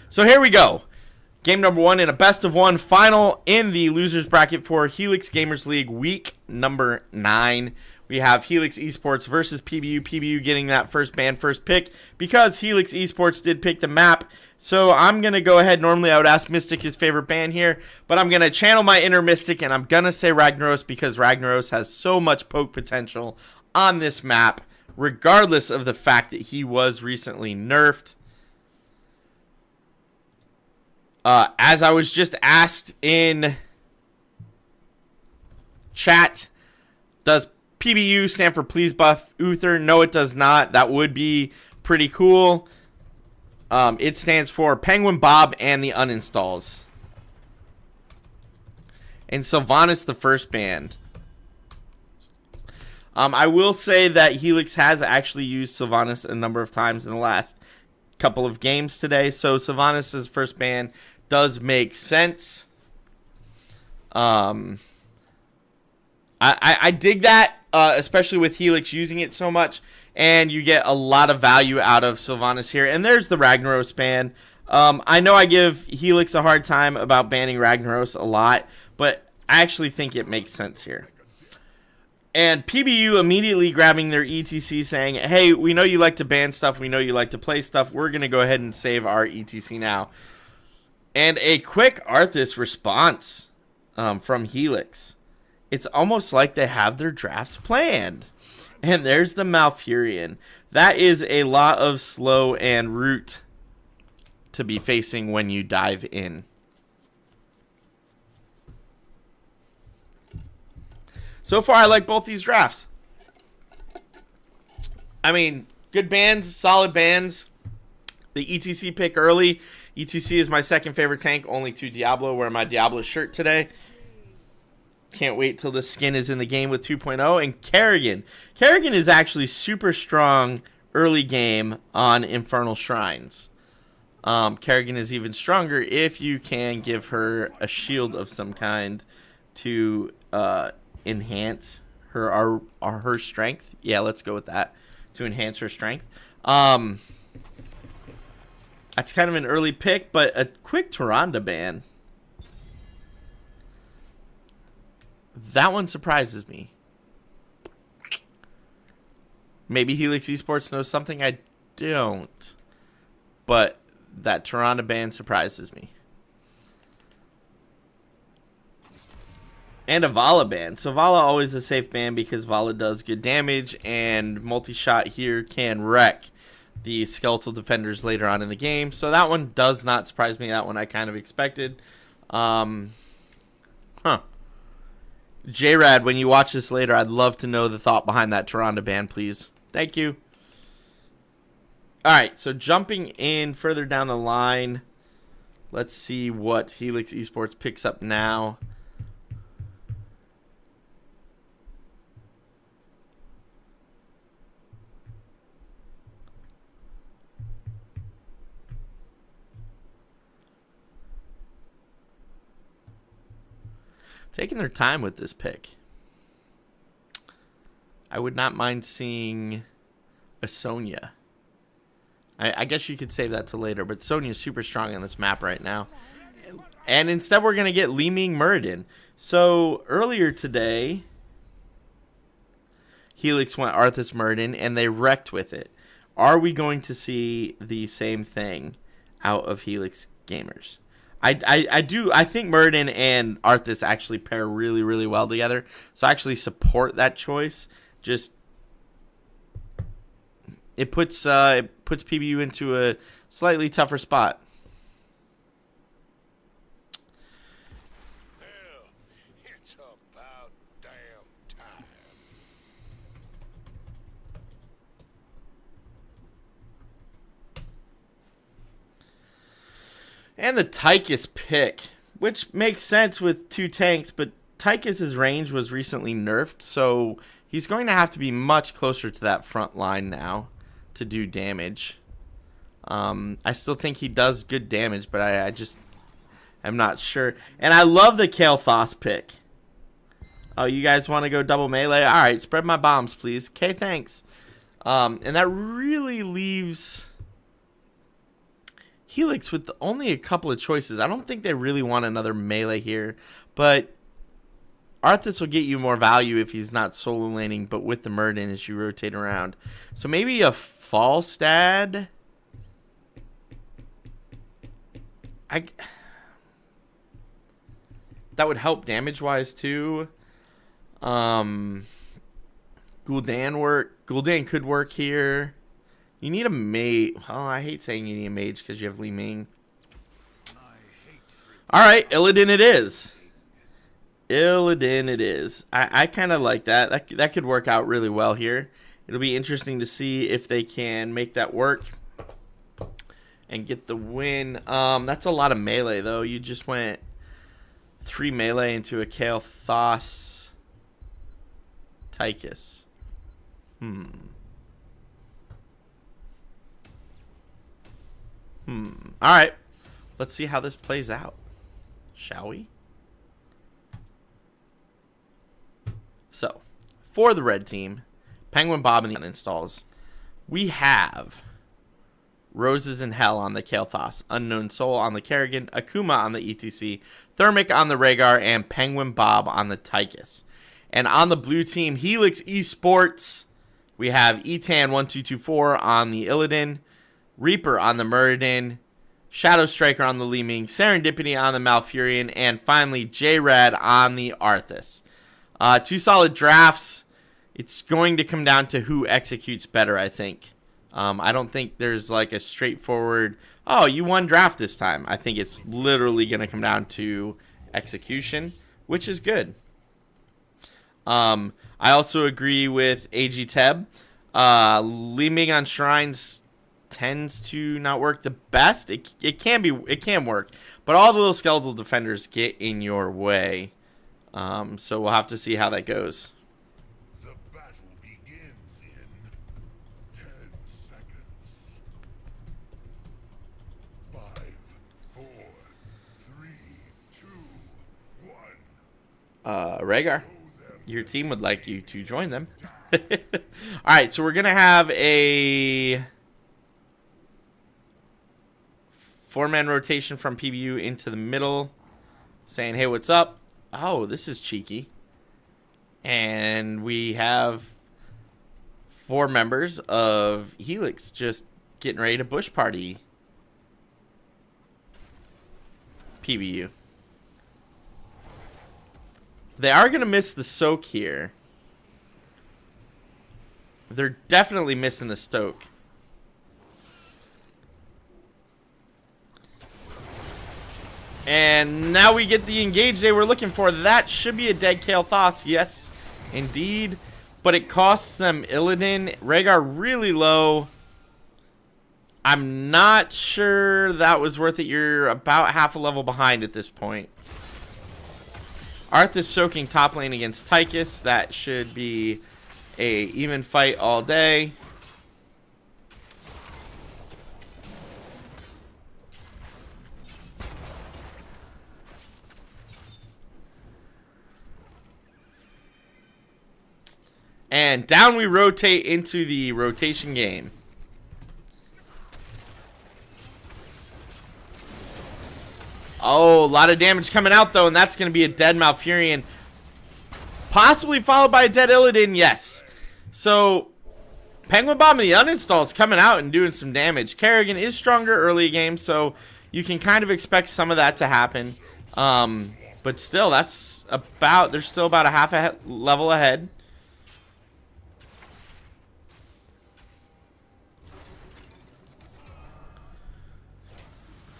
So here we go. Game number 1 in a best-of-1 final in the losers bracket for Helix Gamers League week number 9. We have Helix Esports versus PBU. PBU getting that first ban, first pick because Helix Esports did pick the map. So I'm going to go ahead. Normally I would ask Mystic his favorite ban here, but I'm going to channel my inner Mystic and I'm going to say Ragnaros because Ragnaros has so much poke potential on this map, regardless of the fact that he was recently nerfed. As I was just asked in chat, does PBU stand for Please Buff Uther? No, it does not. That would be pretty cool. It stands for Penguin Bob and the Uninstalls. And Sylvanas the first band. I will say that Helix has actually used Sylvanas a number of times in the last couple of games today. So Sylvanas' first band does make sense. I dig that, especially with Helix using it so much, and you get a lot of value out of Sylvanas here. And there's the Ragnaros ban. I know I give Helix a hard time about banning Ragnaros a lot, but I actually think it makes sense here. And PBU immediately grabbing their ETC saying, hey, we know you like to ban stuff, we know you like to play stuff, we're going to go ahead and save our ETC now. And a quick Arthas response from Helix. It's almost like they have their drafts planned. And there's the Malfurion. That is a lot of slow and root to be facing when you dive in. So far, I like both these drafts. I mean, good bands, solid bands. The ETC pick early. ETC is my second favorite tank, only to Diablo. Wearing my Diablo shirt today. Can't wait till the skin is in the game with 2.0. And Kerrigan. Kerrigan is actually super strong early game on Infernal Shrines. Kerrigan is even stronger if you can give her a shield of some kind to enhance her strength. Yeah, let's go with that. To enhance her strength. That's kind of an early pick, but a quick Tyrande ban. That one surprises me. Maybe Helix Esports knows something I don't. But that Tyrande ban surprises me. And a Vala ban. So Vala always a safe ban because Vala does good damage. And multi-shot here can wreck the skeletal defenders later on in the game. So that one does not surprise me. That one I kind of expected. J-Rad, when you watch this later, I'd love to know the thought behind that Tyrande ban, please. Thank you. Alright, so jumping in further down the line. Let's see what Helix Esports picks up now. Taking their time with this pick. I would not mind seeing a Sonya. I guess you could save that to later, but Sonya's super strong on this map right now. And instead we're going to get Li Ming Muradin. So earlier today, Helix went Arthas Muradin and they wrecked with it. Are we going to see the same thing out of Helix Gamers? I think Muradin and Arthas actually pair really, really well together. So I actually support that choice. Just it puts PBU into a slightly tougher spot. Hell, it's about damn time. And the Tychus pick, which makes sense with two tanks, but Tychus' range was recently nerfed, so he's going to have to be much closer to that front line now to do damage. I still think he does good damage, but I just am not sure. And I love the Kael'thas pick. Oh, you guys want to go double melee? All right, spread my bombs, please. Okay, thanks. And that really leaves Helix with only a couple of choices. I don't think they really want another melee here, but Arthas will get you more value if he's not solo laning, but with the Murden as you rotate around. So maybe a Falstad. That would help damage-wise too. Gul'dan could work here. You need a mage. Oh, I hate saying you need a mage because you have Li Ming. Alright, Illidan it is. Illidan it is. I kind of like that. That could work out really well here. It'll be interesting to see if they can make that work and get the win. That's a lot of melee, though. You just went 3 melee into a Kael Thos Tychus. Alright. Let's see how this plays out. Shall we? So, for the red team, Penguin Bob and the uninstalls, we have Roses in Hell on the Kael Thos, Unknown Soul on the Kerrigan, Akuma on the ETC, Thermic on the Rhaegar, and Penguin Bob on the Tychus. And on the blue team, Helix Esports, we have Etan1224 on the Illidan, Reaper on the Muradin, Shadow Striker on the Li Ming, Serendipity on the Malfurion, and finally J-Rad on the Arthas. 2 solid drafts. It's going to come down to who executes better, I think. I don't think there's like a straightforward, oh, you won draft this time. I think it's literally going to come down to execution, which is good. I also agree with AG Teb. Li Ming on Shrines tends to not work the best. It can work, but all the little skeletal defenders get in your way. So we'll have to see how that goes. The battle begins in 10 seconds. 5, 4, 3, 2, 1. Rhaegar, your team would like you to join them. Alright, so we're going to have a 4-man rotation from PBU into the middle, saying, hey, what's up? Oh, this is cheeky. And we have 4 members of Helix just getting ready to bush party PBU. They are going to miss the soak here. They're definitely missing the stoke. And now we get the engage they were looking for. That should be a dead Kael Thos. Yes, indeed. But it costs them Illidan. Rhaegar really low. I'm not sure that was worth it. You're about half a level behind at this point. Arthas soaking top lane against Tychus. That should be a even fight all day. And down we rotate into the rotation game. Oh, a lot of damage coming out, though, and that's going to be a dead Malfurion. Possibly followed by a dead Illidan, yes. So, Penguin Bomb and the uninstall is coming out and doing some damage. Kerrigan is stronger early game, so you can kind of expect some of that to happen. But still, that's about, they're still about a half a level ahead.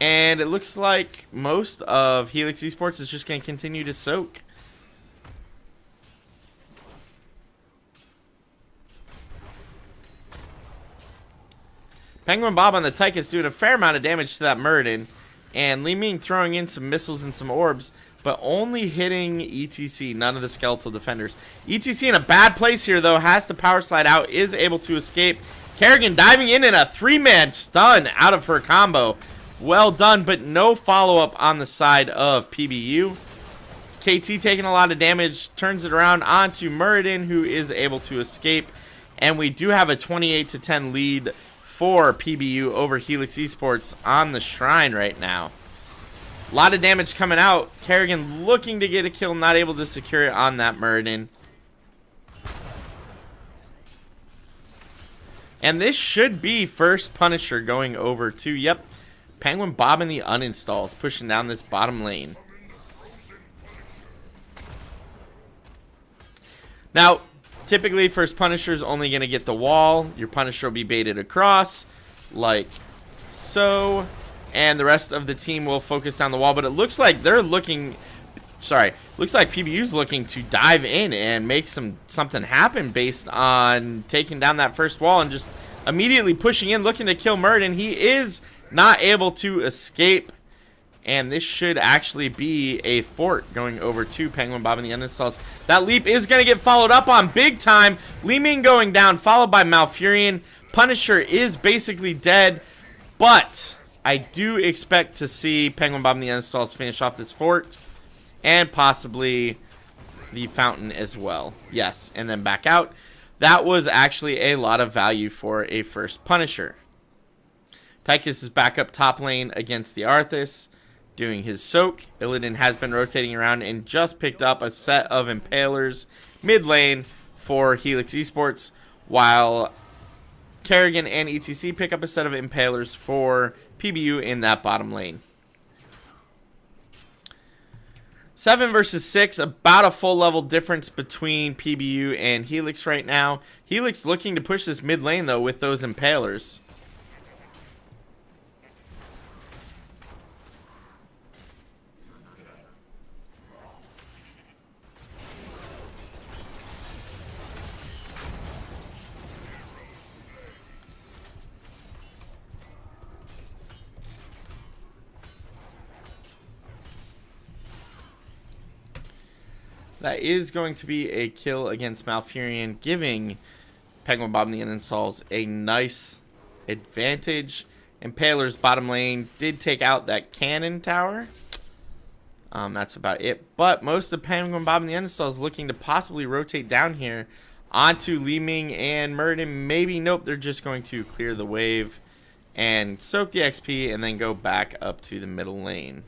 And it looks like most of Helix Esports is just going to continue to soak. Penguin Bob on the Tychus doing a fair amount of damage to that Muradin. And Li Ming throwing in some missiles and some orbs, but only hitting ETC, none of the skeletal defenders. ETC in a bad place here, though, has to power slide out, is able to escape. Kerrigan diving in a 3-man stun out of her combo. Well done, but no follow-up on the side of PBU. KT taking a lot of damage, turns it around onto Muradin, who is able to escape. And we do have a 28-10 lead for PBU over Helix Esports on the Shrine right now. A lot of damage coming out. Kerrigan looking to get a kill, not able to secure it on that Muradin. And this should be first Punisher going over to, yep, Penguin Bob and the uninstalls, pushing down this bottom lane. Now, typically first Punisher is only going to get the wall. Your Punisher will be baited across, like so. And the rest of the team will focus down the wall. But it looks like they're looking... Sorry. Looks like PBU's looking to dive in and make something happen based on taking down that first wall and just immediately pushing in, looking to kill Muradin. He is not able to escape. And this should actually be a fort going over to Penguin Bob and the uninstalls. That leap is going to get followed up on big time. Li Ming going down, followed by Malfurion. Punisher is basically dead. But I do expect to see Penguin Bob and the uninstalls finish off this fort. And possibly the fountain as well. Yes, and then back out. That was actually a lot of value for a first Punisher. Tychus is back up top lane against the Arthas, doing his soak. Illidan has been rotating around and just picked up a set of Impalers mid lane for Helix Esports, while Kerrigan and ETC pick up a set of Impalers for PBU in that bottom lane. 7 versus 6, about a full level difference between PBU and Helix right now. Helix looking to push this mid lane though with those Impalers. That is going to be a kill against Malfurion, giving Penguin Bob and the uninstalls a nice advantage. Impaler's bottom lane did take out that cannon tower. That's about it. But most of Penguin Bob and the uninstalls looking to possibly rotate down here onto Li Ming and Muradin. Maybe, nope, they're just going to clear the wave and soak the XP and then go back up to the middle lane.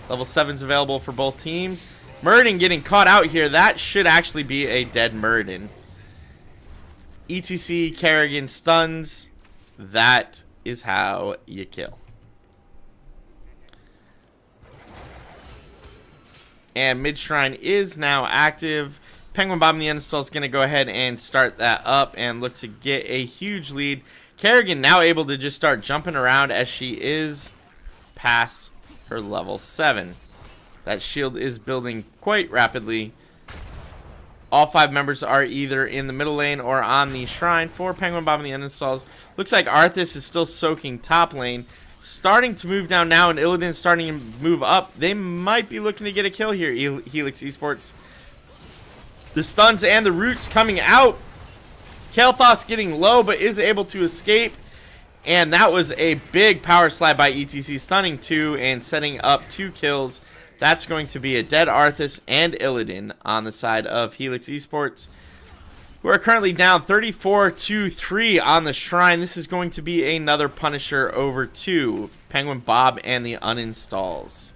Level 7's available for both teams. Muradin getting caught out here. That should actually be a dead Muradin. ETC, Kerrigan stuns. That is how you kill. And mid-shrine is now active. Penguin Bob and the uninstalls is going to go ahead and start that up and look to get a huge lead. Kerrigan now able to just start jumping around as she is past her level 7. That shield is building quite rapidly. All 5 members are either in the middle lane or on the shrine for Penguin Bob and the uninstalls. Looks like Arthas is still soaking top lane. Starting to move down now, and Illidan starting to move up. They might be looking to get a kill here, Helix Esports. The stuns and the roots coming out. Kael'thas getting low, but is able to escape. And that was a big power slide by ETC, stunning 2 and setting up 2 kills. That's going to be a dead Arthas and Illidan on the side of Helix Esports, who are currently down 34-3 on the shrine. This is going to be another Punisher over to Penguin Bob and the uninstalls.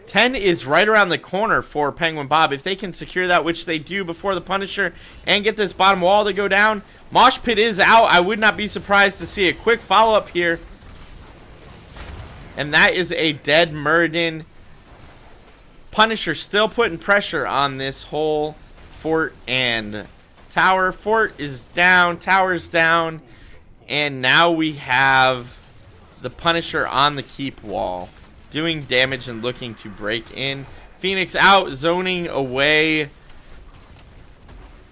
10 is right around the corner for Penguin Bob. If they can secure that, which they do before the Punisher, and get this bottom wall to go down, Mosh Pit is out. I would not be surprised to see a quick follow-up here. And that is a dead Muradin. Punisher still putting pressure on this whole fort and tower. Fort is down, tower's down, and now we have the Punisher on the keep wall, doing damage and looking to break in. Phoenix out, zoning away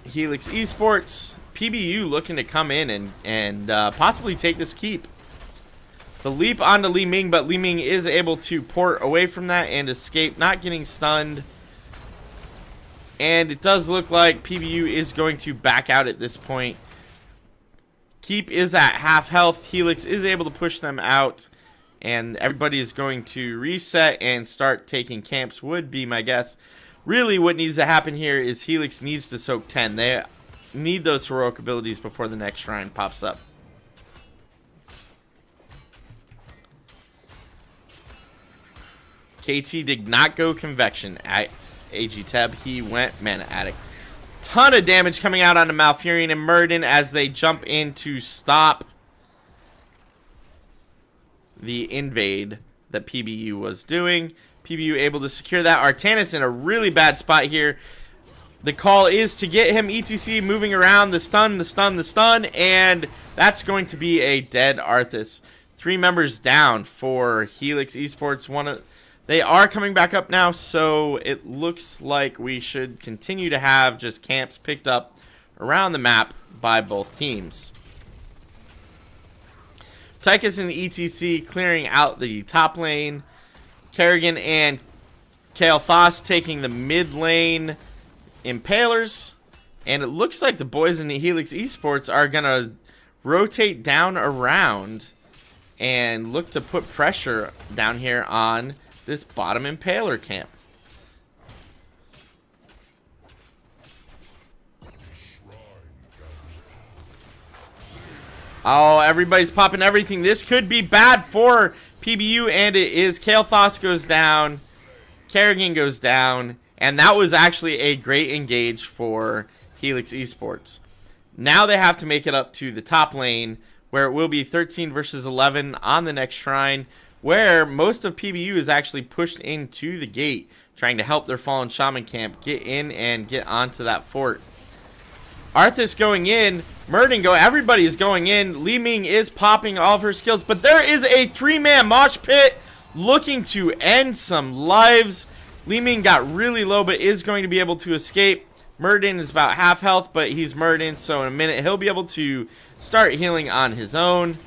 Helix Esports. PBU looking to come in and possibly take this keep. The leap onto Li Ming, but Li Ming is able to port away from that and escape, not getting stunned. And it does look like PBU is going to back out at this point. Keep is at half health. Helix is able to push them out. And everybody is going to reset and start taking camps, would be my guess. really what needs to happen here is Helix needs to soak 10. They need those heroic abilities before the next shrine pops up. KT did not go Convection at AG Teb. He went Mana Addict. Ton of damage coming out onto Malfurion and Murden as they jump in to stop the invade that PBU was doing. PBU able to secure that. Artanis in a really bad spot here. The call is to get him ETC moving around. The stun, the stun, the stun. And that's going to be a dead Arthas. 3 members down for Helix Esports. They are coming back up now, so it looks like we should continue to have just camps picked up around the map by both teams. Tychus and ETC clearing out the top lane. Kerrigan and Kael'thas taking the mid lane Impalers. And it looks like the boys in the Helix Esports are going to rotate down around and look to put pressure down here on this bottom Impaler camp. Oh, everybody's popping everything. This could be bad for PBU, and it is. Kael'thas goes down. Kerrigan goes down. And that was actually a great engage for Helix Esports. Now they have to make it up to the top lane, where it will be 13 versus 11 on the next shrine, where most of PBU is actually pushed into the gate, trying to help their fallen shaman camp get in and get onto that fort. Arthas going in, Murden go, everybody is going in. Li Ming is popping all of her skills, but there is a 3-man mosh pit looking to end some lives. Li Ming got really low, but is going to be able to escape. Murden is about half health, but he's Murden, so in a minute he'll be able to start healing on his own.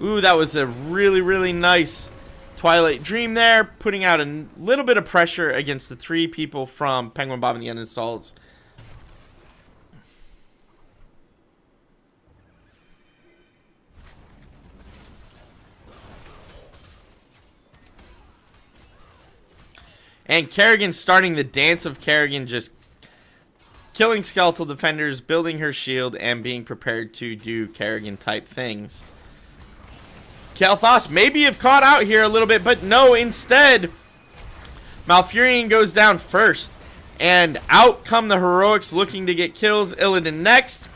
Ooh, that was a really, really nice Twilight Dream there, putting out a little bit of pressure against the 3 people from Penguin Bob and the Uninstalls. And Kerrigan starting the dance of Kerrigan, just killing skeletal defenders, building her shield, and being prepared to do Kerrigan type things. Kael'thas maybe have caught out here a little bit, but no, instead Malfurion goes down first. And out come the heroics looking to get kills. Illidan next.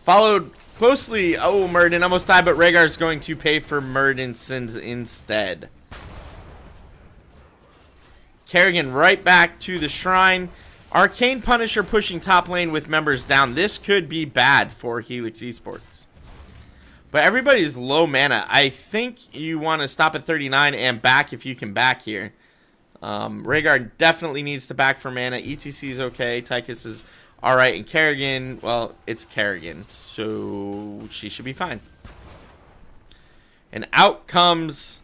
Followed closely, oh, Murden almost died, but Rhaegar is going to pay for Murden's sins instead. Kerrigan right back to the shrine. Arcane Punisher pushing top lane with members down. This could be bad for Helix Esports. But everybody's low mana. I think you want to stop at 39 and back if you can back here. Rhaegar definitely needs to back for mana. ETC is okay. Tychus is alright. And Kerrigan, well, it's Kerrigan, so she should be fine. And out comes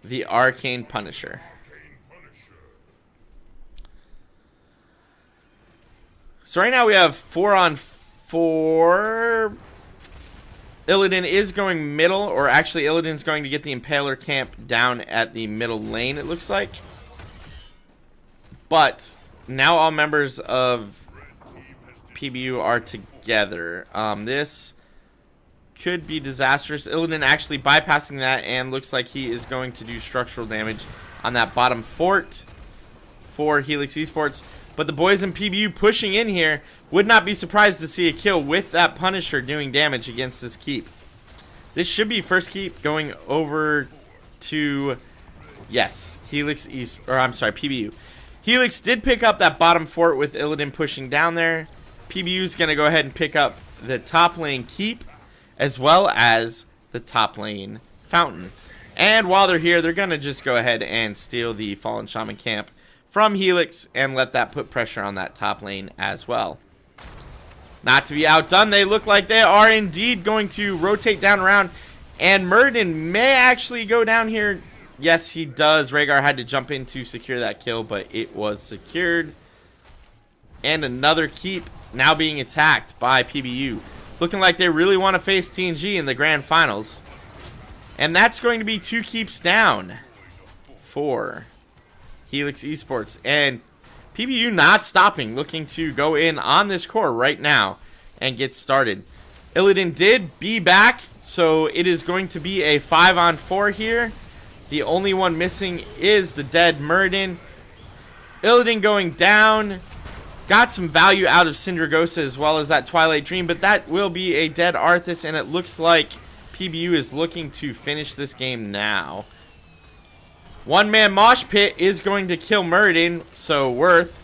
the Arcane Punisher. So right now we have 4-on-4. Illidan is going middle, or actually Illidan's going to get the Impaler camp down at the middle lane, it looks like. But now all members of PBU are together. This could be disastrous. Illidan actually bypassing that, and looks like he is going to do structural damage on that bottom fort for Helix Esports. But the boys in PBU pushing in here. Would not be surprised to see a kill with that Punisher doing damage against this keep. This should be first keep going over to, yes, Helix East, or I'm sorry, PBU. Helix did pick up that bottom fort with Illidan pushing down there. PBU is going to go ahead and pick up the top lane keep, as well as the top lane fountain. And while they're here, they're going to just go ahead and steal the Fallen Shaman camp from Helix and let that put pressure on that top lane as well. Not to be outdone, they look like they are indeed going to rotate down around, and Murden may actually go down here. Yes, he does. Rhaegar had to jump in to secure that kill, but it was secured. And another keep now being attacked by PBU. Looking like they really want to face TNG in the grand finals. And that's going to be 2 keeps down for Helix Esports. And PBU not stopping, looking to go in on this core right now and get started. Illidan did be back, so it is going to be a 5-on-4 here. The only one missing is the dead Muradin. Illidan going down. Got some value out of Syndragosa as well as that Twilight Dream, but that will be a dead Arthas, and it looks like PBU is looking to finish this game now. One-man Mosh Pit is going to kill Muradin, so worth.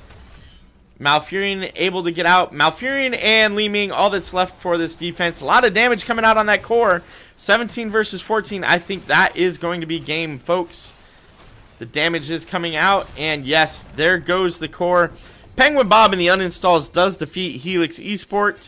Malfurion able to get out. Malfurion and Li Ming, all that's left for this defense. A lot of damage coming out on that core. 17 versus 14. I think that is going to be game, folks. The damage is coming out, and yes, there goes the core. Penguin Bob in the uninstalls does defeat Helix Esports.